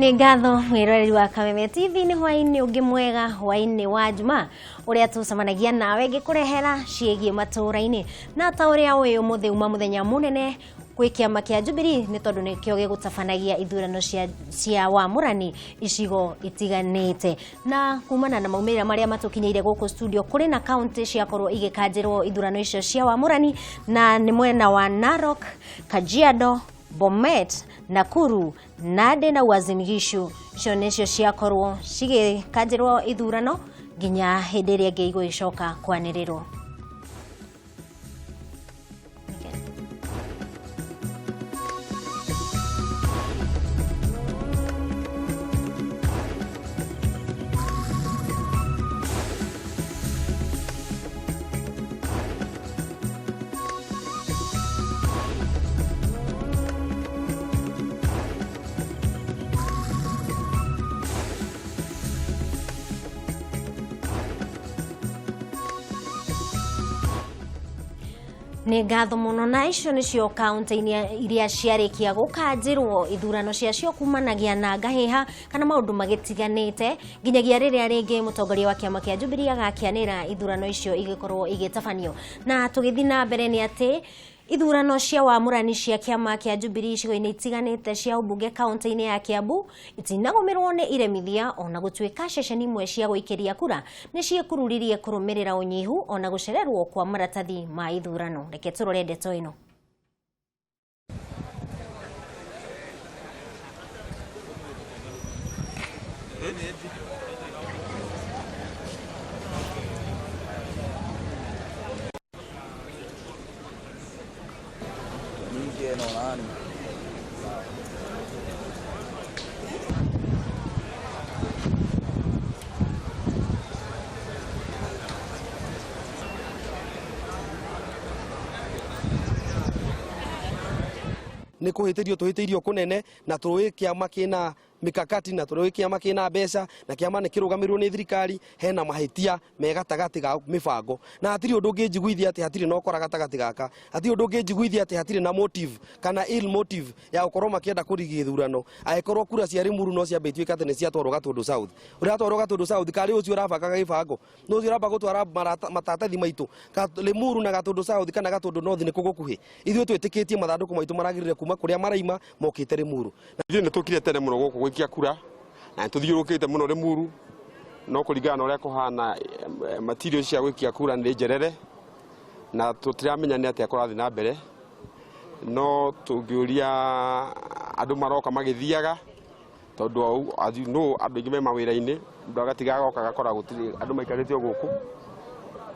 Nĩ ngatho mwĩroreri wa Kameme TV nĩ hwainĩ ũngĩ mwega hwainĩ wa Juma ũrĩa tũcemanagia nawe ngĩkũrehera ciĩgiĩ matũra-inĩ na ta ũrĩa ũyũ mũthenya mũnene gwĩ kĩama kĩa Jubilee nĩ tondũ nĩkĩo gĩgũtabanagia ithurano cia wamũrani icigo itiganĩte na kumana na maumĩrĩra marĩa matũkinyĩire gũkũ studio kũrĩ na kaunti ciakorwo igĩkanjĩrwo ithurano icio cia wamũrani na nĩ mwena wa Narok, Kajiado, Bomet, Nakuru, Nandi na Uasin Gishu icio nĩcio ciakorwo cigĩkanjĩrwo ithurano nginya hĩndĩ ĩrĩa ĩngĩ igũcoka kwanĩrĩrwo. Nĩ ngatho mũno na icio nĩcio kaunti-inĩ iria ciarĩkia gũkanjĩrwo ithurano ciacio kumanagia na ngahĩha kana maũndũ magĩtiganĩte nginyagia rĩrĩa rĩngĩ mũtongoria wa kĩama kĩa Jubilee agakĩanĩra ithurano icio igĩkorwo igĩtabanio. Na tũgĩthiĩ na mbere nĩ atĩ ithurano cia wamũrani cia kĩama kĩa Jubilee icigo-inĩ itiganĩte cia ũmbunge kaunti-inĩ ya Kiambu itinagũmĩrwo nĩ iremithia ona gũtuĩka ceceni imwe cia gũikĩria kura nĩ ciĩkururirie kũrũmĩrĩra ũnyihu ona gũcererwo kwa maratathi ma ithurano. Reke tũrore ndeto ĩno. Nĩ tuhĩtĩirio kũnene na tũrũĩ kĩama kĩna mikakati na tũrũĩ kĩama kĩna mbeca na kĩama nĩ kĩrũgamĩrĩirwo nĩ thirikari hena mahĩtia me gatagatĩ ga mĩbango na hatirĩ ũndũ ũngĩnjiguithia atĩ hatirĩ na ũkora gatagatĩ gaka, hatirĩ ũndũ ũngĩnjiguithia atĩ hatirĩ na motive kana ill motive ya gũkorwo makĩenda kũrigia ithurano angĩkorwo kura cia Limuru no ciambe ituĩke atĩ nĩ ciatwarwo Gatũndũ South. Ũratwarwo Gatũndũ South karĩ ũcio ũrabangaga gĩbango no ũcio ũramba gũtwara maratathi maitũ Limuru na Gatũndũ South kana Gatũndũ North nĩ kũgũkuhĩ. Ithuĩ twĩtĩkĩtie mathandũkũ maitũ maragĩrĩre kuma kũrĩa maraima mokĩte Limuru. Ithuĩ nĩ tũkire tene mũno gũkũ gũikia kura na tuthiũrũkĩte mũno Limuru no kũringana na ũrĩa kũhana material cia gũikia kura nĩ njerere na tũtiramenya nĩ atĩa kũrathiĩ na mbere no tũngĩũria andũ maroka magĩthiaga tondũ andũ aingĩ me mawĩra-inĩ mũndũ agatiga agoka agakora gũtirĩ andũ maikarĩte gũkũ.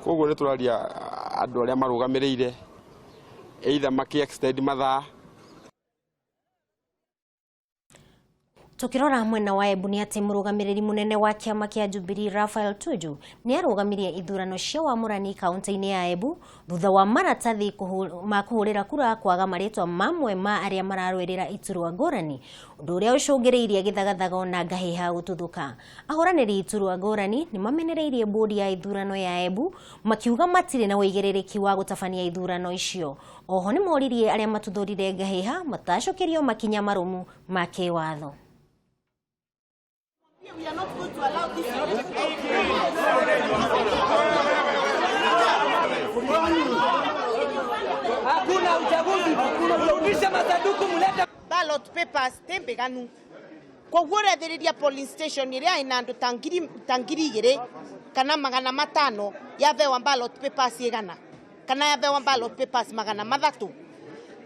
Koguo nĩ tũraria andũ arĩa marũgamĩrĩire either maki extend mathaa. Tukirora mwena wa Embu nĩ atĩ mũrũgamĩrĩri mũnene wa kĩama kĩa Jubilee Raphael Tuju nĩ arũgamirie ithurano cia wamũrani kaunti-inĩ ya Embu thutha wa maratathi ma kũhũrĩra kura kwaga marĩtwa mamwe ma arĩa mararũĩrĩra iturwa ngũrani ũndũ ũrĩa ũcũngĩrĩirie gĩthagathago na ngahĩha gũtuthuka. Ahũranĩri iturwa ngũrani nĩ mamenereirie bodi ya ithurano ya Embu makiuga matirĩ na wĩigĩrĩrĩki wa gũtabania ithurano icio. Oho nĩ moririe arĩa matuthũrire ngahĩha matacokerio makinya marũmu ma kĩwatho. We are not going to allow this. Hakuna uchaguzi, kurudisha masanduku muleta ballot papers tembeganu. Kwa guorethereria polling station iria ina andu tangiri igiri kana magana matano yavewa ballot papers igana kana yavewa ballot papers magana mathatu.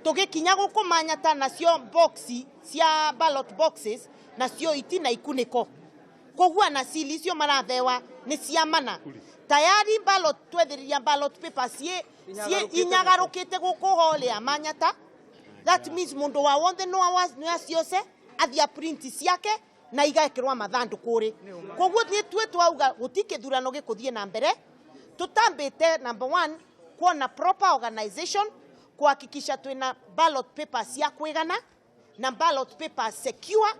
Tugikinya gukumanya ta nacio boxi cia ballot boxes nacio itina ikuniko. Kogua na sili icio marathewa nĩ ciamana tayari ballot twetheria ballot papers cie inyagarũkĩte gũkũ holia manyata. That means mundu wa wothe no aciose athia print ciake na igekĩrwo mathandũkũ kũrĩ. Kogua nĩ twauga gũtikĩthurano gĩkũthiĩ na mbere tutambĩte number 1 kuona proper organization kuhakikisha twina ballot papers cia kwĩgana na ballot papers secure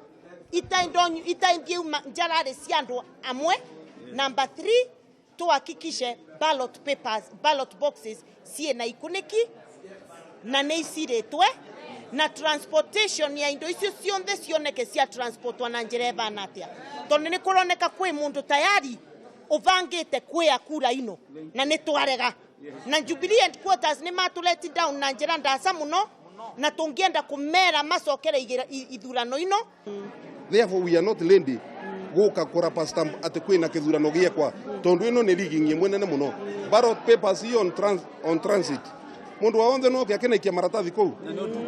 itaendie njarare cia andũ amwe. Number 3 tuhakikishe ballot papers ballot boxes sie na ikuniki na nĩ iciretwe na transportation ya indo icio cionthe cioneke cia transportwa na njira ivana atia tondu ni kuroneka kwi mundu tayari uvangite kwia kura ino na ni twarega na Jubilee headquarters ni matuleti down na njira ndasa muno na tungienda kumera macokere ithurano ino. Therefore we are not lending guka kora pastam ati kwina kithurano giekwa tondu ino ni ligi ngimwe nene muno. Ballot papers on transit mundu waonde no kiakenaikia maratathi kou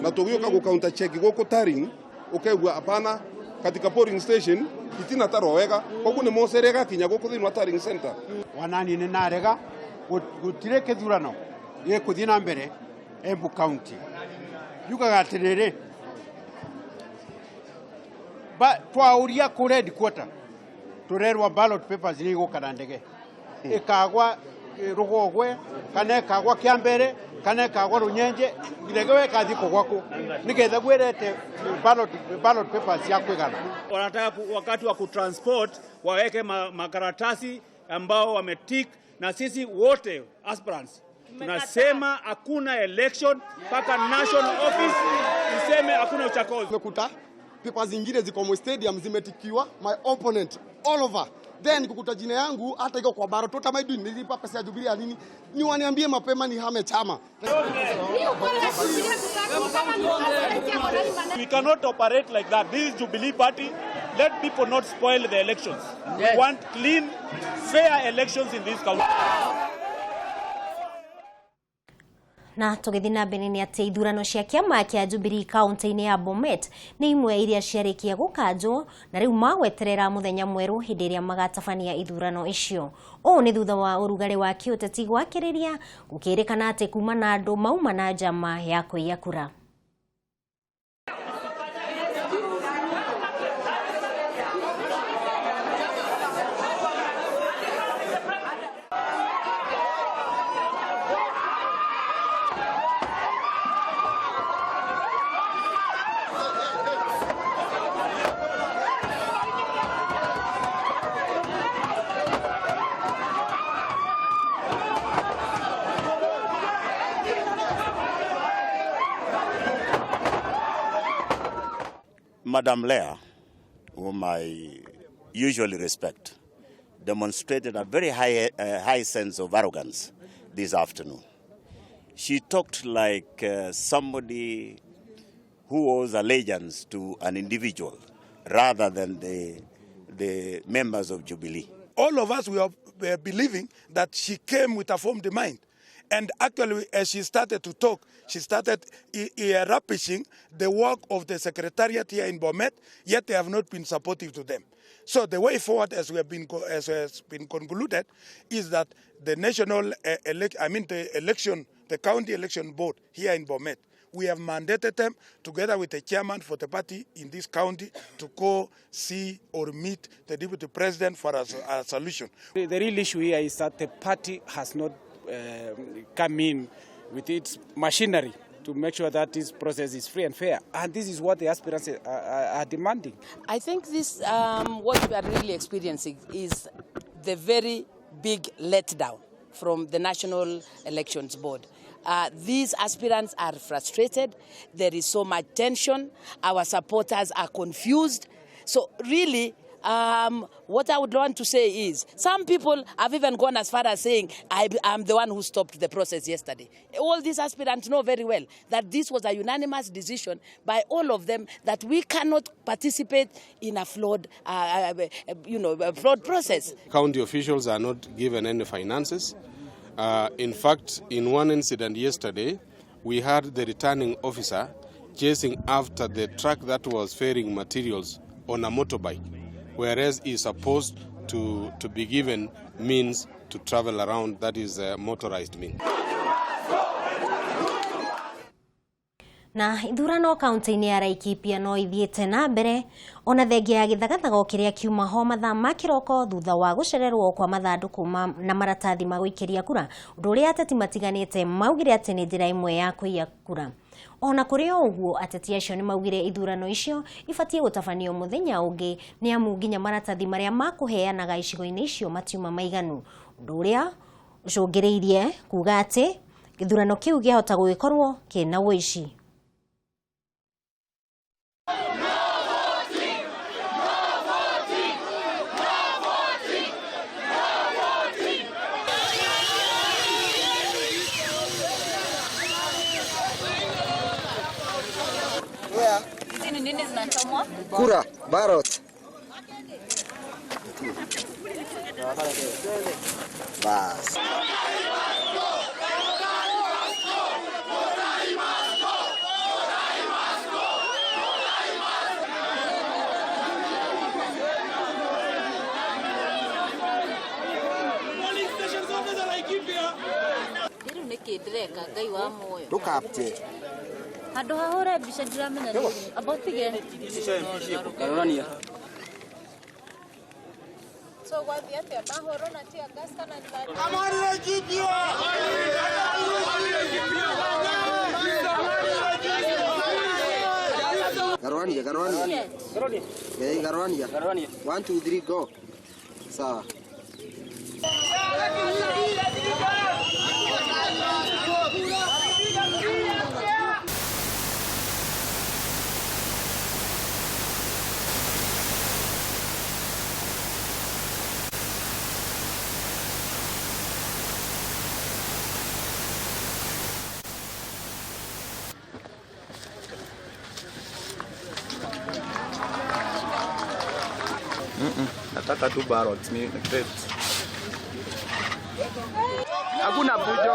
na tugioka gu counter check guku taring ukaigua apana katika polling station itina taro wega koguo ni moserega kinya guku thini taring center wanani ni narega gutire kithurano gikuthii na mbere Embu County yukaga atiriri twauria ku red quarter turerwa ballot papers ni gukana ndege ikagwa rugogwe kana ikagwa kiambere kana ikagwa runyenje giregewe kathi kugwaku nigetha gwirete ballot papers ya kwigana. Wanataka wakati wa kutransport waweke makaratasi ambao wametik, na sisi wote aspirants tunasema hakuna election mpaka national office iseme hakuna uchaguzi. Tumekuta papers zingine ziko mu stadium zimetikiwa my opponent all over, then kukuta jina yangu hata iko kwa baro tota my doing nilipa pesa ya Jubilee nini, ni waniambie mapema ni hame chama. We cannot operate like that. This is Jubilee party. Let people not spoil the elections. We want clean, fair elections in this country. Na tugithi na mbere ni ati ithurano cia kiama kia Jubilee kaunti-ini ya Bomet ni imwe iria ciarikia gukanjwo na riu magweterera muthenya mweru hindi iria magatabania ithurano icio. O ni thutha wa urugari wa kiuteti gwakiriria gukirikana ati kuma na andu mauma na njama ya kuiya kura. Madam Leah, whom I usually respect, demonstrated a very high sense of arrogance this afternoon. She talked like somebody who owes allegiance to an individual rather than the members of Jubilee. All of us were believing that she came with a formed mind. And actually, as she started to talk, she started rapishing the work of the secretariat here in Bomet, yet they have not been supportive to them. So the way forward, as has been concluded, is that the the county election board here in Bomet, we have mandated them, together with the chairman for the party in this county, to go see or meet the deputy president for a solution. The real issue here is that the party has not come in with its machinery to make sure that this process is free and fair, and this is what the aspirants are demanding. I think this, what we are really experiencing is the very big letdown from the National Elections Board. These aspirants are frustrated. There is so much tension. Our supporters are confused. So really, what I would want to say is, some people have even gone as far as saying, I'm the one who stopped the process yesterday. All these aspirants know very well that this was a unanimous decision by all of them that we cannot participate in a flawed, flawed process. County officials are not given any finances. In fact, in one incident yesterday, we had the returning officer chasing after the truck that was ferrying materials on a motorbike, whereas he is supposed to be given means to travel around, that is a motorized means. Na ithurano kaunti-ini ya Laikipia no ithiete na mbere ona thengia ya githagathago kiria kiuma ho mathaa ma kiroko thutha wa gucererwo kwa mathanduku na maratathi ma guikiria kura, undu uria ateti matiganite maugire ati ni njira imwe ya kuiya kura. Ona kuri uguo ateti acio ni maugire ithurano icio ibatie gutabanio muthenya ungi ni amu nginya maratathi maria makuheanaga icigo-ini icio matiuma maiganu, undu uria ucungiriirie kuga ati githurano kiu giahota gugikorwo kina wici. Kura, ballot. Bas. Look up to Hado hahora bisha dramena ni abotige. Garwania. So kwa viatu ya mahoro na tia gas kana ni bali. Amari ekipio. Garwania. Garwania. Hey, Garwania. 1 2 3 go. Sawa. Nataka tu ballots ni great. Hakuna fujo.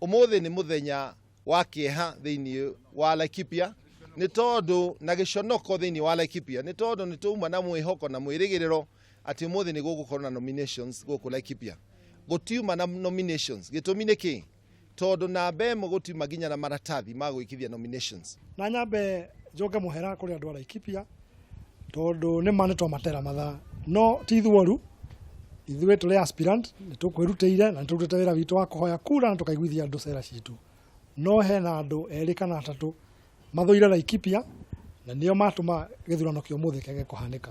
Umuthi ni muthenya wa kieha thiini wa Laikipia ni tondu na giconoko thiini wa Laikipia ni tondu ni tuma na mwihoko na mwirigiriro ati umuthi ni gugukorwo na nominations guku Laikipia. Gutiuma na nominations gitumi ni ki tondu na mbemo gutiuma ginya na maratathi ma gwikithia nominations na nyambe njoke muhera kuri andu a Laikipia tondu ni manetwa matera matha no ti thuoru ithuĩ tũrĩ aspirant nĩ tũkwĩrutĩire na nĩ tũrutĩte wĩra witũ wa kũhoya kura na tũkaiguithia andũ cera citũ no hena andũ erĩ kana atatũ mathũire Laikipia na nĩo matũma gĩthurano kĩa ũmũthĩ kĩage kũhanĩka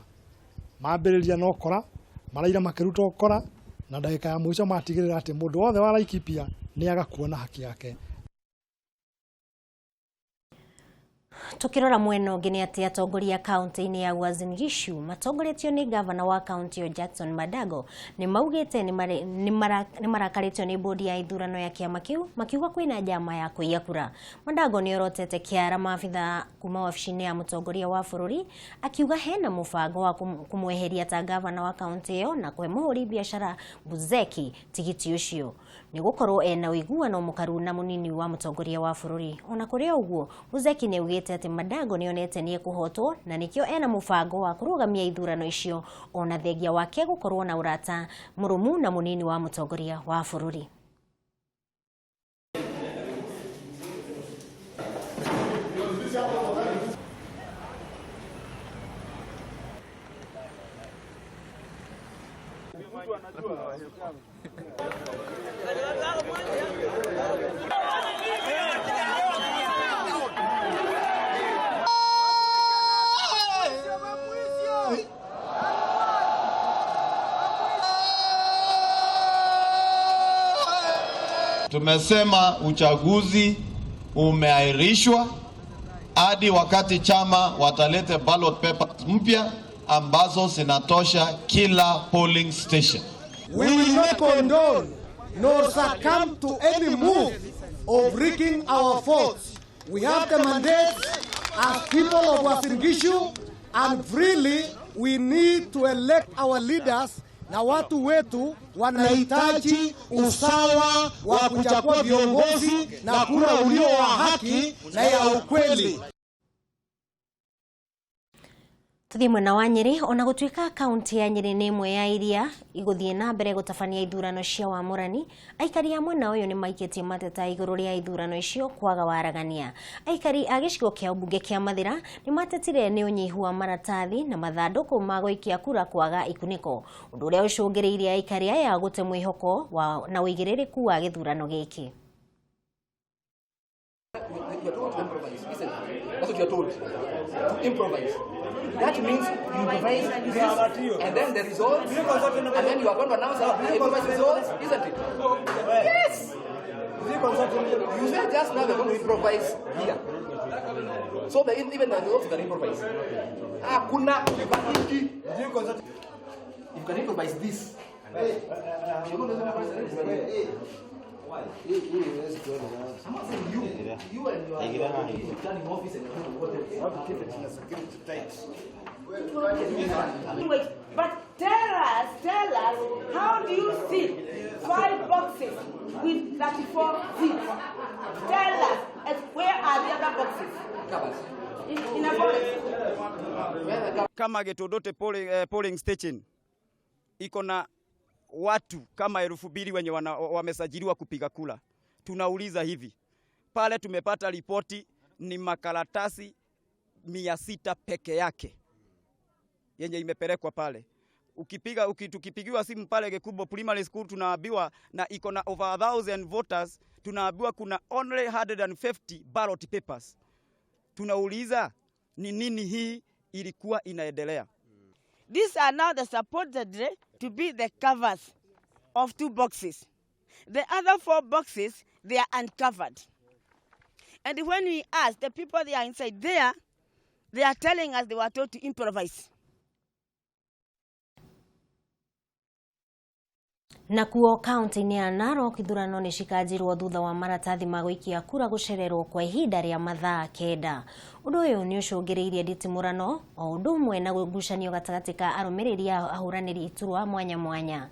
mambĩrĩria no kora maraira makĩruta ũkora na ndagĩka ya mũico matigĩrĩra atĩ mũndũ wothe wa Laikipia nĩ agakuona haki yake. Tukirora mweno ngene ati atongoria kaunti-ini ya Uasin Gishu matongoretio ni governor wa kaunti yo Jackson Madago ni maugite ni marakaritio ni bodi ya ithurano ya kiama kiu makiuga kwina njama ya kuiya kura. Madago ni orotete kiara maabitha kuma wabici-ini ya mutongoria wa bururi akiuga hena mubango wa kumweheria ta governor wa kaunti yo na kwe muhuri biashara Buzeki tigiti ucio ni gukorwo ena uiguano mukaru na munini wa mutongoria wa bururi. Ona kuri uguo Buzeki ni ugite ati Madago ni onete ni kuhotwo na nikio ena mubango wa kurugamia ithurano icio ona thegia wake gukorwo na urata murumu na munini wa mutongoria wa bururi. Tumesema uchaguzi umeahirishwa hadi wakati chama watalete ballot papers mpya ambazo zinatosha kila polling station. We will not condone nor succumb to any move of rigging our votes. We have the mandate as people of Uasin Gishu, and freely we need to elect our leaders. Na watu wetu wanahitaji usawa wa kuchagua viongozi na kura ulio wa haki na ya ukweli. Tuthi mwena wa Nyeri ona gutwika kaunti ya Nyeri ni imwe ya iria iguthie na mbere gutabania ithurano cia wamurani aikari ya mwena uyu ni maikitie mateta iguru ria ithurano icio kwaga waragania. Aikari a gicigo kia ubunge kia Mathira ni matetire ni unyihu wa maratathi na mathanduku ma gũikia kura kwaga ikuniko undu uria ucungiriirie aikari aya gute mwihoko na uigiririku wa githurano giki. That means you improvise this, and then the results, and then you are going to announce the improvised results, isn't it? Yes! You said just now they're going to improvise here. So even the results can improvise. You can improvise this. Why? You and your returning office and you have to keep it in a security tight. But tell us, how do you fit 5 boxes with 34 seats? Tell us, where are the other boxes? In a box. Kama Gathogo polling station iko na watu kama 2,000 wenye wamesajiliwa kupiga kura. Tunauliza hivi, pale tumepata ripoti ni makaratasi 600 peke yake yenye imepelekwa pale. Tukipigiwa simu pale Gekubo Primary School tunaambiwa na iko na over 1,000 voters, tunaambiwa kuna only 150 ballot papers. Tunauliza ni nini hii ilikuwa inaendelea? These are now the supported to be the covers of 2 boxes. The other 4 boxes, they are uncovered. And when we ask the people they are inside there, they are telling us they were told to improvise. Na kuo kaunti-inĩ ya Narok ithurano nĩ cikanjirwo thutha wa maratathi ma gũikia kura gũcererwo kwa ihinda rĩa mathaa 9. Ũndũ ũyũ nĩ ũcũngĩrĩirie nditimũrano o ũndũ ũmwe na ngucanio gatagatĩ ka arũmĩrĩri a ahũranĩri iturwa mwanya mwanya.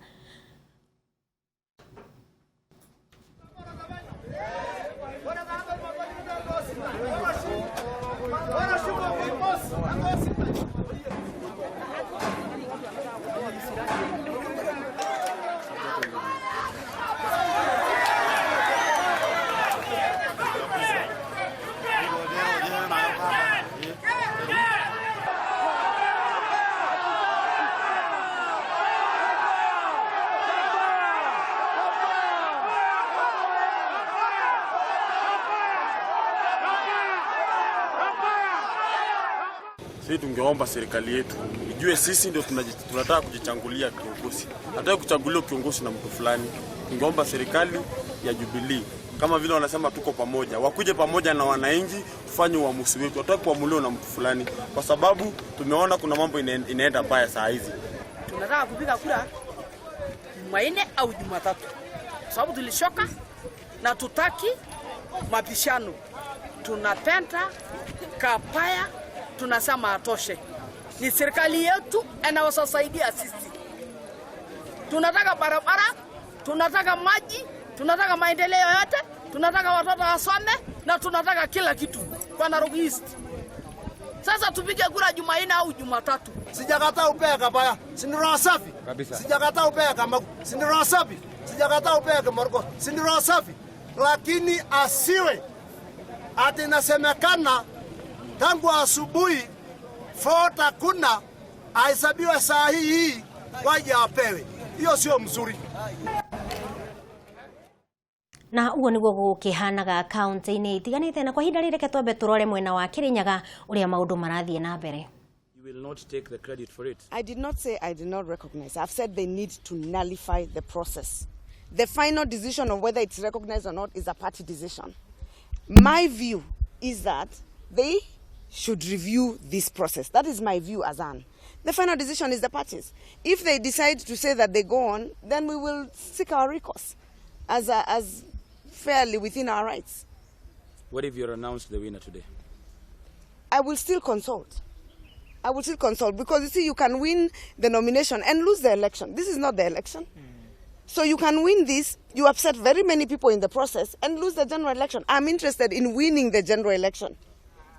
Sisi tungeomba serikali yetu ijue sisi ndio tunataka kujichangulia kiongozi. Hataka kuchaguliwa kiongozi na mtu fulani. Tungeomba serikali ya Jubilee kama vile wanasema tuko pamoja, wakuje pamoja na wananchi tufanye uamuzi wetu. Hataka kuamuliwa na mtu fulani kwa sababu tumeona kuna mambo inaenda baya saa hizi. Tunataka kupiga kura Jumanne au Jumatatu. Sababu tulishoka na tutaki mabishano. Tunapenda kapaya, tunasema atoshe. Ni serikali yetu inawasaidia sisi. Tunataka barabara, tunataka maji, tunataka maendeleo yote, tunataka watoto wasome na tunataka kila kitu kwa Narok East. Sasa tupige kura Jumanne au Jumatatu. Sijakataa upea kabaya, sindiro safi. Kabisa. Sijakataa upea kama sindiro safi. Sijakataa upea kama sindiro safi. Lakini asiwe ati nasemekana tangu asubuhi fota kuna aisabiwe saa hii waje apewe. Hiyo sio mzuri. Na uo niguo gukihanaga kaunti-inĩ itiganĩte, na kwa ihinda rĩrĩ twambe tũrore mwena wa Kirinyaga ũrĩa maũndũ marathiĩ na mbere. You will not take the credit for it. I did not say I did not recognize. I've said they need to nullify the process. The final decision of whether it's recognized or not is a party decision. My view is that they should review this process. That is my view as Anne. The final decision is the parties. If they decide to say that they go on, then we will seek our recourse as fairly within our rights. What if you're announced the winner today? I will still consult. I will still consult because you see, you can win the nomination and lose the election. This is not the election. So you can win this, you upset very many people in the process and lose the general election. I'm interested in winning the general election.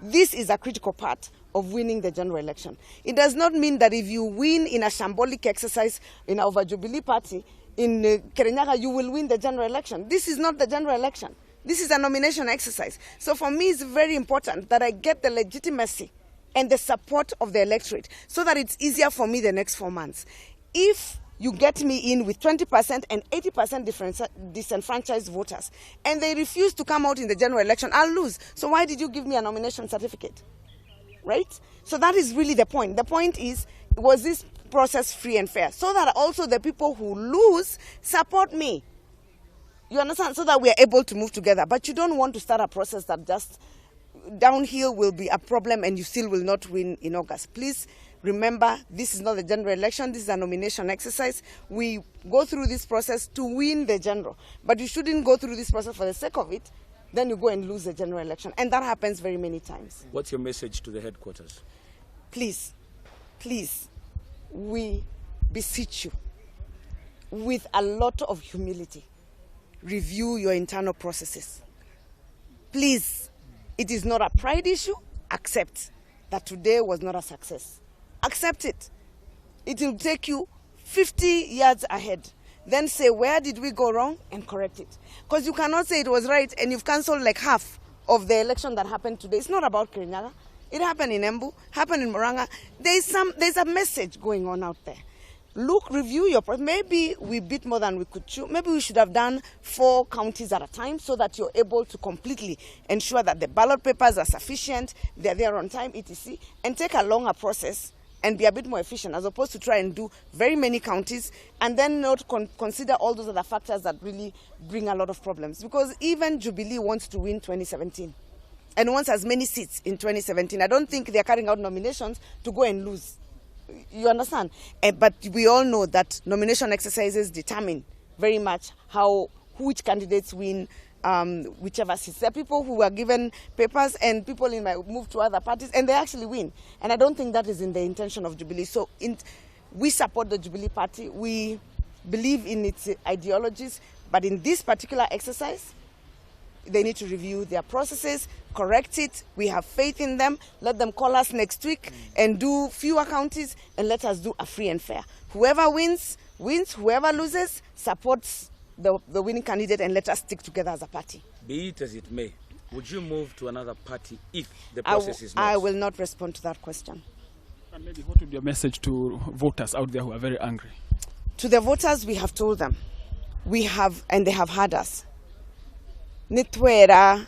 This is a critical part of winning the general election. It does not mean that if you win in a shambolic exercise in our Jubilee party in Kirinyaga, you will win the general election. This is not the general election. This is a nomination exercise. So for me, it's very important that I get the legitimacy and the support of the electorate so that it's easier for me the next 4 months. If you get me in with 20% and 80% disenfranchised voters, and they refuse to come out in the general election, I'll lose. So why did you give me a nomination certificate? Right? So that is really the point. The point is, was this process free and fair? So that also the people who lose support me. You understand? So that we are able to move together. But you don't want to start a process that just downhill will be a problem and you still will not win in August. Please Remember, this is not the general election. This is a nomination exercise. We go through this process to win the general. But you shouldn't go through this process for the sake of it. Then you go and lose the general election. And that happens very many times. What's your message to the headquarters? Please, we beseech you, with a lot of humility, review your internal processes. Please, it is not a pride issue. Accept that today was not a success. Accept it. It will take you 50 yards ahead. Then say, where did we go wrong, and correct it. Because you cannot say it was right and you've cancelled like half of the election that happened today. It's not about Kirinyaga. It happened in Embu, happened in Murang'a. There's a message going on out there. Look, review your process. Maybe we bit more than we could chew. Maybe we should have done 4 counties at a time so that you're able to completely ensure that the ballot papers are sufficient, they're there on time, etc. And take a longer process and be a bit more efficient, as opposed to try and do very many counties and then not consider all those other factors that really bring a lot of problems. Because even Jubilee wants to win 2017 and wants as many seats in 2017. I don't think they're carrying out nominations to go and lose. You understand? But we all know that nomination exercises determine very much which candidates win whichever seats. There are people who are given papers and people might move to other parties and they actually win. And I don't think that is in the intention of Jubilee. So we support the Jubilee Party. We believe in its ideologies. But in this particular exercise, they need to review their processes, correct it. We have faith in them. Let them call us next week and do fewer counties and let us do a free and fair. Whoever wins, wins. Whoever loses, supports the winning candidate, and let us stick together as a party. Be it as it may, would you move to another party if the process is not? I will not respond to that question. And maybe what would be your message to voters out there who are very angry? To the voters, we have told them. We have, and they have heard us. Nitwera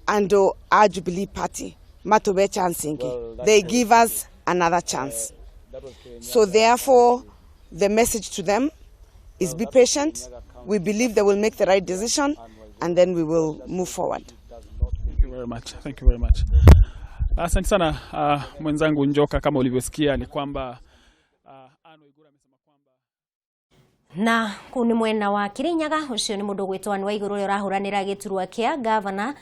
ando a Jubilee Party matobe chancingi. They give us another chance. So therefore, the message to them is be patient. We believe they will make the right decision, and then we will move forward. Thank you very much. Thank you very much. Asante sana mwenzangu Njoka, kama ulivyosikia ni kwamba na kuni mwena wa Kirinyaga ucio ni mundu gwitwa ni Waiguru uri rahuranira giturwa kia governor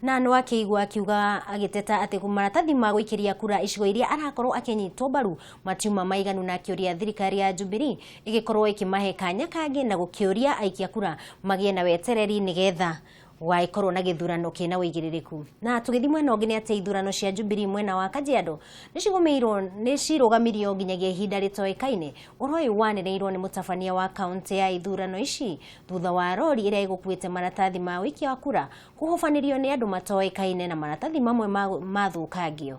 na no akigwa akiuga agiteta ati kumaratathi ma guikiria kura icigo iria arakorwo akenyitwo baru matiuma maiganu na kiuria thirikari ya Jubilee igikorwo ikimahe kanya kangi na gukiuria aikia kura magie na wetereri nigetha waikorwo na githurano kina wigiririku. Na tugithimwe mwena ngine ati ithurano cia Jubilee mwena wa Kajiado nicirugamiririo nginyagia ihinda ritoekaine. Uroi wanereirwo ni mutabania wa kaunti ya ithurano ici thutha wa rori ira igukuite maratathi ma wiki wa kura kuhofanirio ni andu matoekaine na maratathi mamwe mathukangio.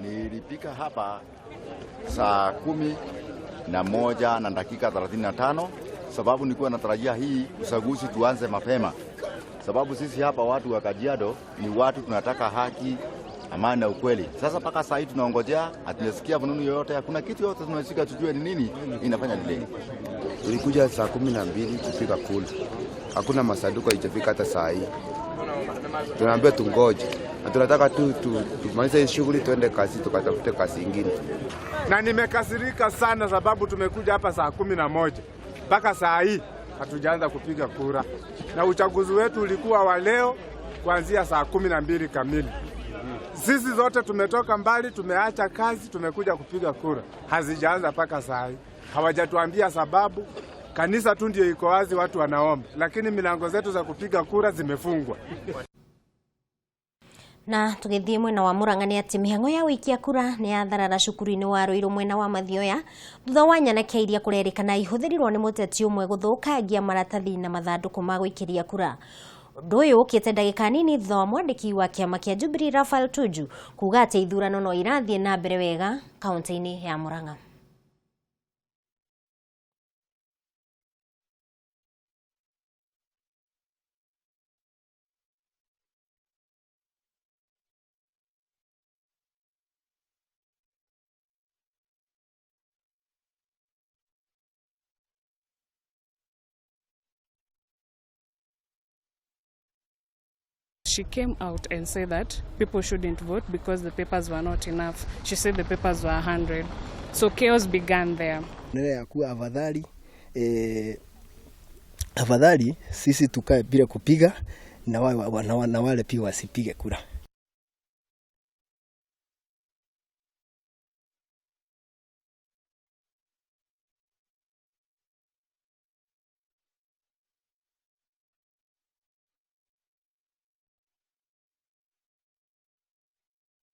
Nilipika hapa saa 11 na dakika 35 sababu nilikuwa natarajia hii uchaguzi tuanze mapema. Sababu sisi hapa watu wa Kajiado ni watu tunataka haki, amani na ukweli. Sasa paka saa hii tunaongojea, hatunasikia fununu yoyote, hakuna kitu yote tunashika tujue ni nini inafanya delay. Tulikuja saa 12 kufika kule. Hakuna masanduku haijafika hata saa hii. Tunaambia tungoje. Na tunataka tumalize shughuli tuende kazi tukatafute kazi nyingine. Na nimekasirika sana sababu tumekuja hapa saa 11 mpaka saa hii hatujaanza kupiga kura. Na uchaguzi wetu ulikuwa wa leo kuanzia saa 12 kamili. Sisi zote tumetoka mbali, tumeacha kazi, tumekuja kupiga kura. Hazijaanza mpaka saa hii. Hawajatuambia sababu. Kanisa tu ndio iko wazi, watu wanaomba, lakini milango zetu za kupiga kura zimefungwa. Na tugithie mwena wa Murang'a ni ati mihango ya wikia kura ni atharara cukuru-ini wa Ruiru mwena wa Mathioya thutha wa nyanake iria kurerikana ihuthirirwo ni muteti umwe guthukangia maratathi na mathanduku ma gwikiria kura. Undu uyu ukite ndagika nini thutha wa mwandiki wa kiama kia Jubilee Rafael Tuju kuga ati ithurano no irathie na mbere wega kaunti-ini ya Murang'a. she came out and said that people shouldn't vote because the papers were not enough. She said the papers were 100. So chaos began there. Afadhali sisi tukae bila kupiga na wale pia wasipige kura.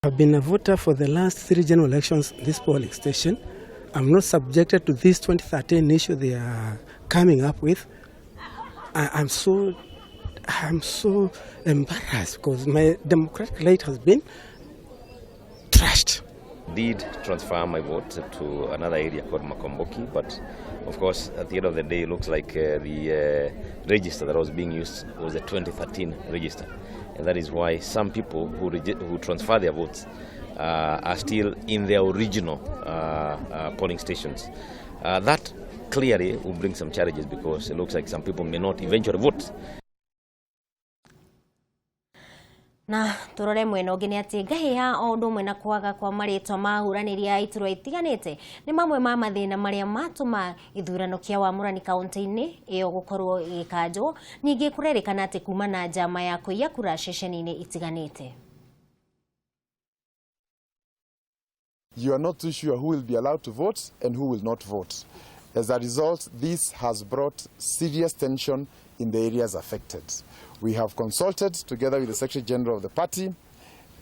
I've been a voter for the last 3 general elections this polling station. I'm not subjected to this 2013 issue they are coming up with. I'm so embarrassed because my democratic right has been trashed. Did transfer my vote to another area called Makomboki, but of course at the end of the day it looks like the register that was being used was the 2013 register, and that is why some people who transfer their votes are still in their original polling stations. That clearly will bring some challenges because it looks like some people may not eventually vote. Na turore mwena ũngĩ nĩ atĩ ngahĩha o ũndũ ũmwe na kwaga kwa marĩtwa ma ahũranĩri a iturwa itiganĩte nĩ mamwe ma mathĩna marĩa matũma ithurano kĩa wamũrani kaunti-inĩ ĩyo gũkorwo gĩkanjwo. Ningĩ kũrerĩkana atĩ kuma na njama ya kũiya kura ceceni-inĩ itiganĩte. You are not too sure who will be allowed to vote and who will not vote. As a result, this has brought serious tension in the areas affected. We have consulted together with the Secretary General of the party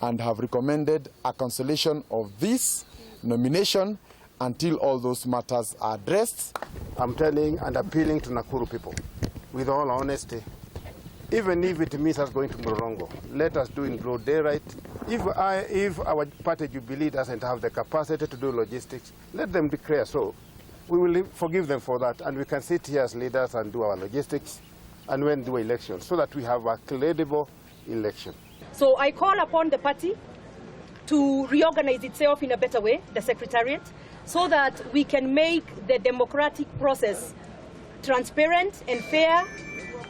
and have recommended a cancellation of this nomination until all those matters are addressed. I'm telling and appealing to Nakuru people, with all honesty, even if it means us going to Morongo, let us do in broad daylight. If our party Jubilee doesn't have the capacity to do logistics, let them declare so. We will forgive them for that, and we can sit here as leaders and do our logistics and when do elections so that we have a credible election. So I call upon the party to reorganize itself in a better way, the secretariat, so that we can make the democratic process transparent and fair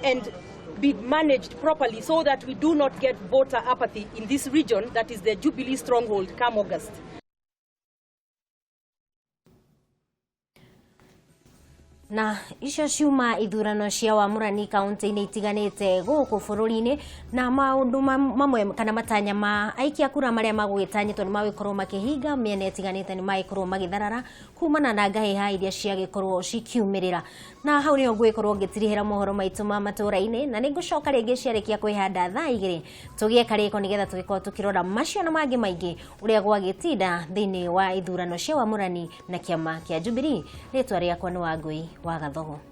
and be managed properly so that we do not get voter apathy in this region that is the Jubilee stronghold come August. Na icio ciuma ithurano cia wamũrani kaunti-inĩ itiganĩte gũkũ bũrũri-inĩ na maũndũ mamwe kana matanya ma aikia kura marĩa magũgĩtanyĩtwo nĩ magĩkorwo makĩhinga mĩena ĩtiganĩte nĩ magĩkorwo magĩtharara kumana na ngahĩha iria ciagĩkorwo cikiumĩrĩra. Na hau nĩho ngũgĩkorwo ngĩtirihĩra mohoro maitũ ma matũra-inĩ na nĩngũcoka rĩngĩ ciarĩkia kwĩhanda thaa 2 tũgĩe karĩko nĩgetha tũgĩkorwo tũkĩrora macio na mangĩ maingĩ ũrĩa gwagĩtinda thĩinĩ wa ithurano cia wamũrani na kĩama kĩa Jubilee. Rĩtwa rĩakwa nĩ Wambui wa Gathogo.